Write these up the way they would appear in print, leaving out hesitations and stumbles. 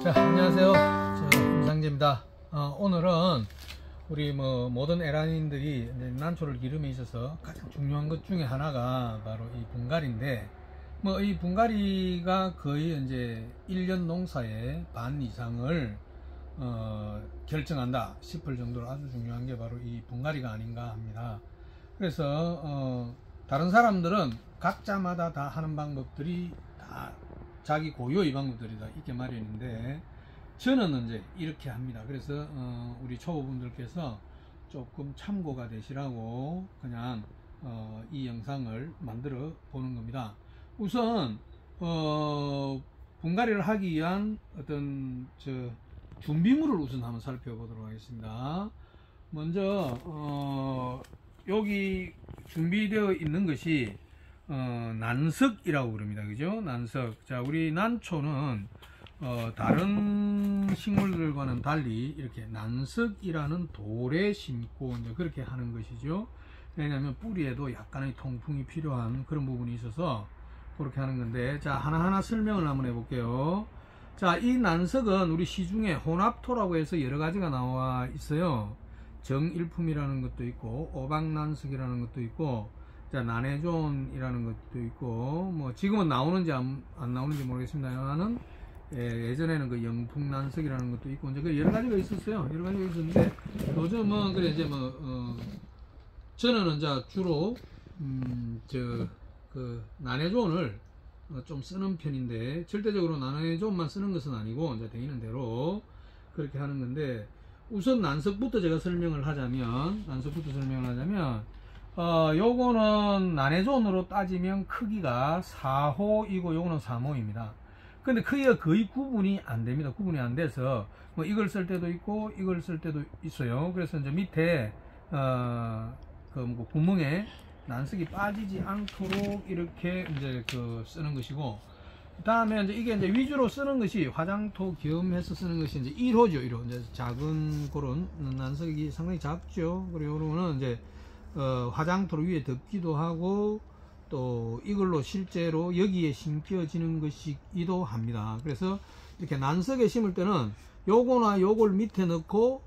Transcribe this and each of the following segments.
자, 안녕하세요. 임상재입니다. 오늘은 우리 모든 에란인들이 난초를 기름에 있어서 가장 중요한 것 중에 하나가 바로 이 분갈이인데, 이 분갈이가 거의 이제 1년 농사의 반 이상을 결정한다 싶을 정도로 아주 중요한 게 바로 이 분갈이가 아닌가 합니다. 그래서 다른 사람들은 각자마다 다 하는 방법들이 다 자기 고유의 방법들이 다 있게 마련인데, 저는 이제 이렇게 합니다. 그래서 우리 초보분들께서 조금 참고가 되시라고 그냥 이 영상을 만들어 보는 겁니다. 우선 분갈이를 하기 위한 어떤 준비물을 우선 한번 살펴보도록 하겠습니다. 먼저 여기 준비되어 있는 것이 난석이라고 그럽니다. 그죠? 난석. 자, 우리 난초는 다른 식물들과는 달리 이렇게 난석이라는 돌에 심고 이제 그렇게 하는 것이죠. 왜냐하면 뿌리에도 약간의 통풍이 필요한 그런 부분이 있어서 그렇게 하는 건데, 자, 하나하나 설명을 한번 해볼게요. 자, 이 난석은 우리 시중에 혼합토라고 해서 여러 가지가 나와 있어요. 정일품이라는 것도 있고, 오박난석이라는 것도 있고, 자, 난해존이라는 것도 있고, 지금은 나오는지 안 나오는지 모르겠습니다만은, 예전에는 그 영풍난석이라는 것도 있고, 이제 그 여러 가지가 있었어요. 여러 가지가 있었는데, 요즘은, 그래, 이제 저는 이제 주로, 난해존을 좀 쓰는 편인데, 절대적으로 난해존만 쓰는 것은 아니고, 이제 되는 대로 그렇게 하는 건데, 우선 난석부터 제가 설명을 하자면, 요거는 난해존으로 따지면 크기가 4호이고, 요거는 3호입니다. 근데 크기가 거의 구분이 안 됩니다. 구분이 안 돼서, 이걸 쓸 때도 있고, 이걸 쓸 때도 있어요. 그래서 이제 밑에, 구멍에 난석이 빠지지 않도록 이렇게 이제 쓰는 것이고, 그 다음에 이게 이제 위주로 쓰는 것이 화장토 겸해서 쓰는 것이 이제 1호죠. 1호. 이제 작은 그런 난석이 상당히 작죠. 그리고 요거는 이제 화장토를 위에 덮기도 하고, 또 이걸로 실제로 여기에 심겨지는 것이기도 합니다. 그래서 이렇게 난석에 심을 때는 요거나 요걸 밑에 넣고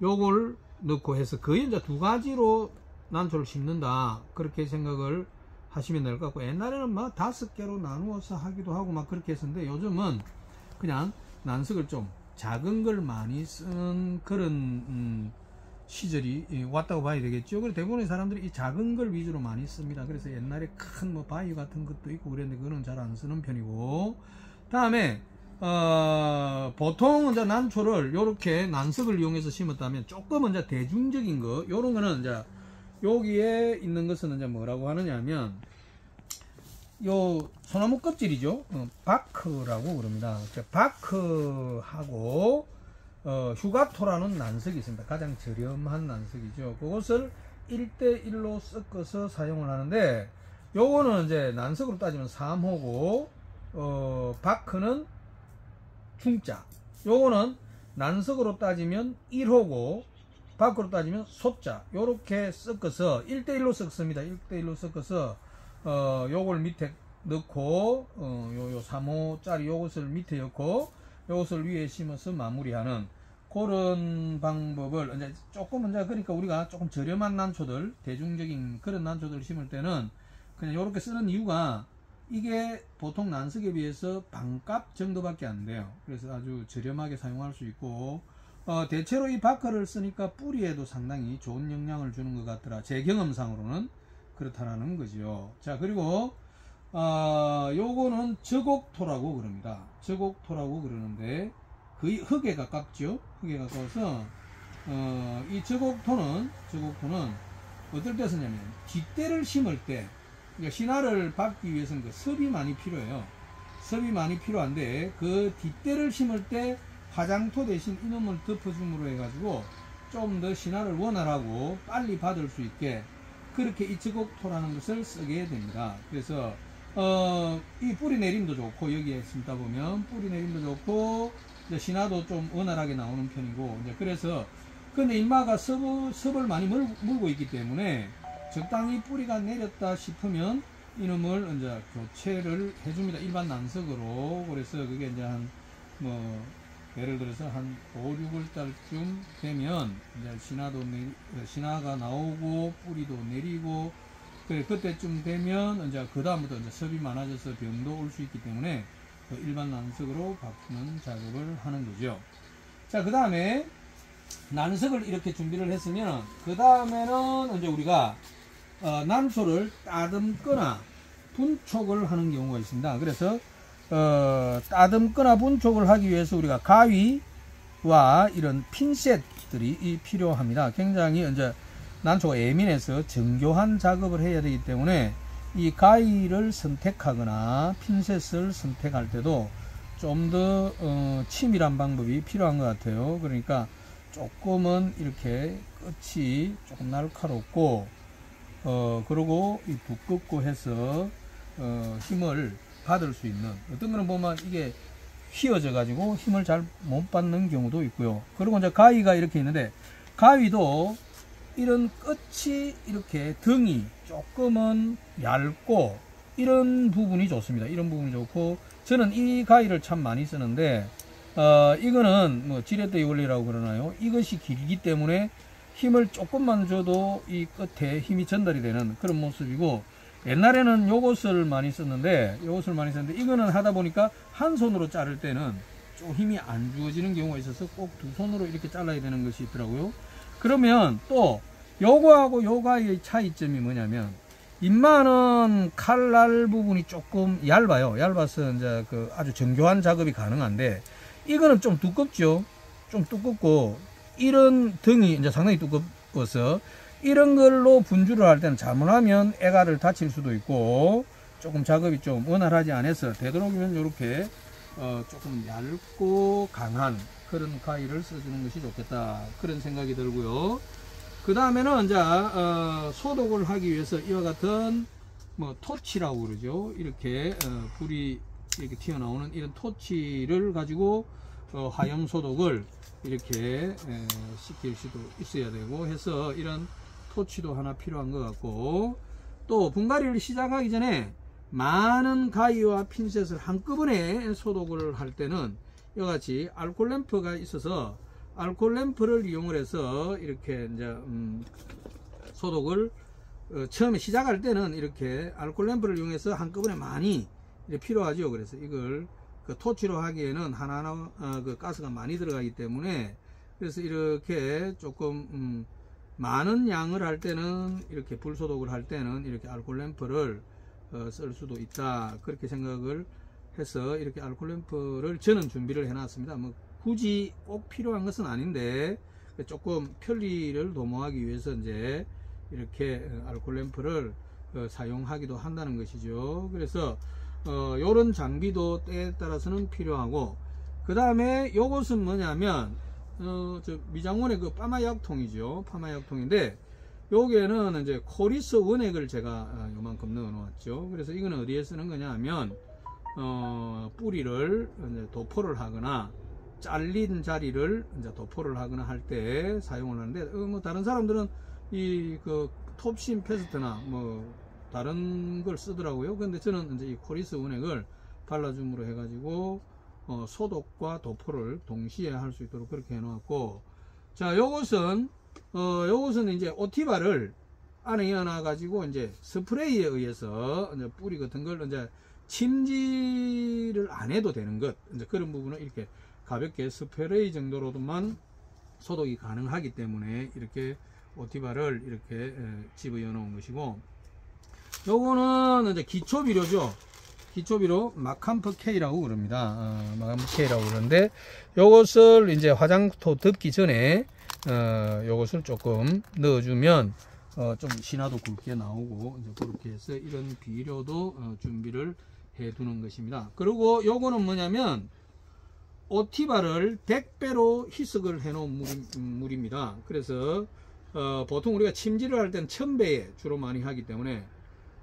요걸 넣고 해서 거의 이제 두 가지로 난초를 심는다, 그렇게 생각을 하시면 될 것 같고, 옛날에는 5개로 나누어서 하기도 하고 그렇게 했었는데, 요즘은 그냥 난석을 좀 작은 걸 많이 쓰는 그런 시절이 왔다고 봐야 되겠죠. 그래서 대부분의 사람들이 이 작은 걸 위주로 많이 씁니다. 그래서 옛날에 큰 바위 같은 것도 있고 그랬는데, 그거는 잘 안 쓰는 편이고, 다음에 보통 이제 난초를 요렇게 난석을 이용해서 심었다면, 조금은 이제 대중적인 거, 요런 거는 이제 여기에 있는 것은 이제 뭐라고 하느냐면, 요 소나무 껍질이죠. 바크라고 그럽니다. 바크하고 휴가토라는 난석이 있습니다. 가장 저렴한 난석이죠. 그것을 1대1로 섞어서 사용을 하는데, 요거는 이제 난석으로 따지면 3호고, 바크는 중자. 요거는 난석으로 따지면 1호고, 바크로 따지면 소자. 요렇게 섞어서 1대1로 섞습니다. 1대1로 섞어서 요걸 밑에 넣고, 요 3호짜리 요것을 밑에 넣고, 요것을 위에 심어서 마무리하는 그런 방법을 이제 조금, 이제 그러니까 우리가 조금 저렴한 난초들, 대중적인 그런 난초들을 심을 때는 그냥 요렇게 쓰는 이유가, 이게 보통 난석에 비해서 반값 정도밖에 안 돼요. 그래서 아주 저렴하게 사용할 수 있고, 대체로 이 바크를 쓰니까 뿌리에도 상당히 좋은 영향을 주는 것 같더라. 제 경험상으로는 그렇다라는 거죠. 자, 그리고 요거는 저곡토라고 그럽니다. 저곡토라고 그러는데, 거의 흙에 가깝죠. 흙에 가까워서 이 저곡토는 어떨 때 쓰냐면, 뒷대를 심을 때, 그러니까 신화를 받기 위해서는 그 섭이 많이 필요해요. 섭이 많이 필요한데, 그 뒷대를 심을 때 화장토 대신 이놈을 덮어줌으로 해가지고 좀 더 신화를 원활하고 빨리 받을 수 있게, 그렇게 이 저곡토라는 것을 쓰게 됩니다. 그래서 이 뿌리 내림도 좋고, 여기에 심다 보면 뿌리 내림도 좋고, 이제 신화도 좀 원활하게 나오는 편이고, 이제 그래서, 근데 인마가 섭을 많이 물고 있기 때문에 적당히 뿌리가 내렸다 싶으면 이놈을 이제 교체를 해줍니다. 일반 난석으로. 그래서 그게 이제 한 예를 들어서 한 5, 6월달쯤 되면 이제 신화가 나오고 뿌리도 내리고 그때쯤 되면 이제 그 다음부터 이제 섭이 많아져서 병도 올 수 있기 때문에 일반 난석으로 바꾸는 작업을 하는 거죠. 자, 그 다음에 난석을 이렇게 준비를 했으면 그 다음에는 이제 우리가 난소를 따듬거나 분촉을 하는 경우가 있습니다. 그래서 따듬거나 분촉을 하기 위해서 우리가 가위와 이런 핀셋들이 필요합니다. 굉장히 이제 난초가 예민해서 정교한 작업을 해야 되기 때문에 이 가위를 선택하거나 핀셋을 선택할 때도 좀 더 치밀한 방법이 필요한 것 같아요. 그러니까 조금은 이렇게 끝이 조금 날카롭고 그리고 이 두껍고 해서 힘을 받을 수 있는, 어떤 거는 보면 이게 휘어져 가지고 힘을 잘 못 받는 경우도 있고요. 그리고 이제 가위가 이렇게 있는데 가위도 이런 끝이 이렇게 등이 조금은 얇고 이런 부분이 좋습니다. 이런 부분이 좋고, 저는 이 가위를 참 많이 쓰는데 이거는 뭐 지렛대의 원리라고 그러나요? 이것이 길기 때문에 힘을 조금만 줘도 이 끝에 힘이 전달이 되는 그런 모습이고, 옛날에는 요것을 많이 썼는데 이거는 하다 보니까 한 손으로 자를 때는 좀 힘이 안 주어지는 경우가 있어서 꼭 두 손으로 이렇게 잘라야 되는 것이 있더라고요. 그러면 또 요거하고 요거의 차이점이 뭐냐면, 잇마는 칼날 부분이 조금 얇아요. 얇아서 이제 그 아주 정교한 작업이 가능한데, 이거는 좀 두껍죠. 좀 두껍고, 이런 등이 이제 상당히 두꺼워서 이런 걸로 분주를 할 때는 잘못하면 애가를 다칠 수도 있고, 조금 작업이 좀 원활하지 않아서 되도록이면 이렇게 조금 얇고 강한 그런 가위를 써주는 것이 좋겠다, 그런 생각이 들고요. 그 다음에는 이제 소독을 하기 위해서 이와 같은 뭐 토치라고 그러죠. 이렇게 불이 이렇게 튀어나오는 이런 토치를 가지고 화염 소독을 이렇게 시킬 수도 있어야 되고 해서, 이런 토치도 하나 필요한 것 같고, 또 분갈이를 시작하기 전에 많은 가위와 핀셋을 한꺼번에 소독을 할 때는 이와 같이 알코올 램프가 있어서 알코올 램프를 이용을 해서 이렇게 이제 소독을 처음에 시작할 때는 이렇게 알코올 램프를 이용해서 한꺼번에 많이 필요하죠. 그래서 이걸 그 토치로 하기에는 하나하나 그 가스가 많이 들어가기 때문에, 그래서 이렇게 조금 많은 양을 할 때는 이렇게 불소독을 할 때는 이렇게 알코올 램프를 쓸 수도 있다, 그렇게 생각을 해서 이렇게 알코올 램프를 저는 준비를 해 놨습니다. 뭐 굳이 꼭 필요한 것은 아닌데 조금 편리를 도모하기 위해서 이제 이렇게 알코올 램프를 사용하기도 한다는 것이죠. 그래서 요런 장비도 때에 따라서는 필요하고, 그 다음에 요것은 뭐냐면 저 미장원의 그 파마약통이죠. 파마약통인데 여기에는 이제 코리스 원액을 제가 요만큼 넣어 놓았죠. 그래서 이거는 어디에 쓰는 거냐 하면 뿌리를 이제 도포를 하거나 잘린 자리를 이제 도포를 하거나 할 때 사용을 하는데, 뭐 다른 사람들은 이 그 톱신 페스트나 뭐 다른 걸 쓰더라고요. 근데 저는 이제 이 코리스 원액을 발라줌으로 해가지고 소독과 도포를 동시에 할 수 있도록 그렇게 해놓았고, 자, 요것은 이제 오티바를 안에 이어놔 가지고 이제 스프레이에 의해서 이제 뿌리 같은 걸 이제 침지를 안 해도 되는 것, 이제 그런 부분은 이렇게 가볍게 스프레이 정도로만 소독이 가능하기 때문에 이렇게 오티바를 이렇게 집어넣어 놓은 것이고, 요거는 이제 기초비료죠. 기초비료 마캄프 K라고 그럽니다. 마캄프 K라고 그러는데, 요것을 이제 화장토 덮기 전에 요것을 조금 넣어주면 좀 신화도 굵게 나오고, 이제 그렇게 해서 이런 비료도 준비를 해 두는 것입니다. 그리고 요거는 뭐냐면 오티바를 100배로 희석을 해 놓은 물입니다. 그래서 보통 우리가 침지를 할 때는 1000배에 주로 많이 하기 때문에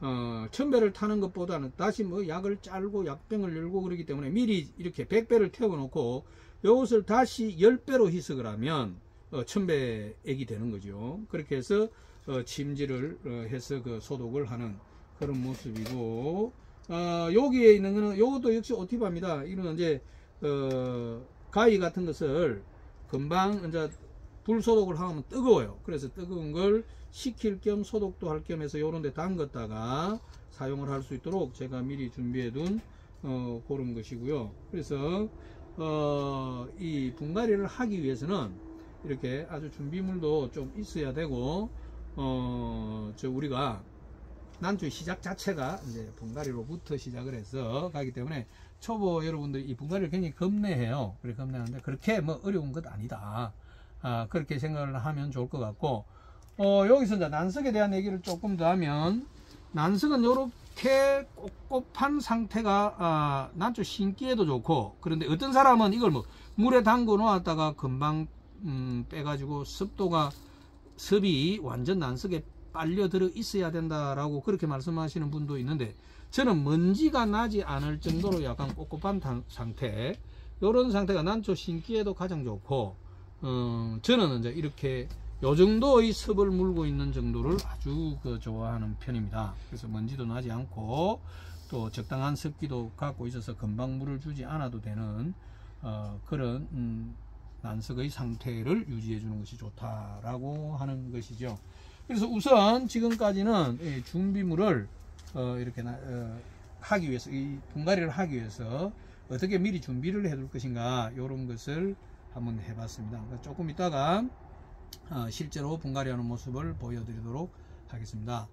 1000배를 타는 것보다는 다시 뭐 약을 짤고 약병을 열고 그러기 때문에 미리 이렇게 100배를 태워 놓고 이것을 다시 10배로 희석을 하면 1000배액이 되는 거죠. 그렇게 해서 침지를 해서 그 소독을 하는 그런 모습이고, 여기에 있는 거는 요것도 역시 오티바입니다. 이거는 이제 가위 같은 것을 금방 이제 불 소독을 하면 뜨거워요. 그래서 뜨거운 걸 식힐 겸 소독도 할 겸 해서 요런 데 담갔다가 사용을 할 수 있도록 제가 미리 준비해 둔 그런 것이고요. 그래서 이 분갈이를 하기 위해서는 이렇게 아주 준비물도 좀 있어야 되고 우리가 난초의 시작 자체가 이제 분갈이로부터 시작을 해서 가기 때문에 초보 여러분들이 이 분갈이를 굉장히 겁내해요. 그래 겁내하는데 그렇게 뭐 어려운 것 아니다. 그렇게 생각을 하면 좋을 것 같고, 여기서 이제 난석에 대한 얘기를 조금 더 하면, 난석은 이렇게 꼿꼿한 상태가 난초 심기에도 좋고, 그런데 어떤 사람은 이걸 뭐 물에 담궈 놓았다가 금방 빼가지고 습이 완전 난석에 빨려 들어 있어야 된다라고 그렇게 말씀하시는 분도 있는데, 저는 먼지가 나지 않을 정도로 약간 꼿꼿한 상태, 이런 상태가 난초 심기에도 가장 좋고, 저는 이제 이렇게 요 정도의 습을 물고 있는 정도를 아주 좋아하는 편입니다. 그래서 먼지도 나지 않고 또 적당한 습기도 갖고 있어서 금방 물을 주지 않아도 되는 그런 난석의 상태를 유지해 주는 것이 좋다라고 하는 것이죠. 그래서 우선 지금까지는 준비물을 이렇게 하기 위해서, 이 분갈이를 하기 위해서 어떻게 미리 준비를 해둘 것인가, 이런 것을 한번 해봤습니다. 조금 있다가 실제로 분갈이하는 모습을 보여드리도록 하겠습니다.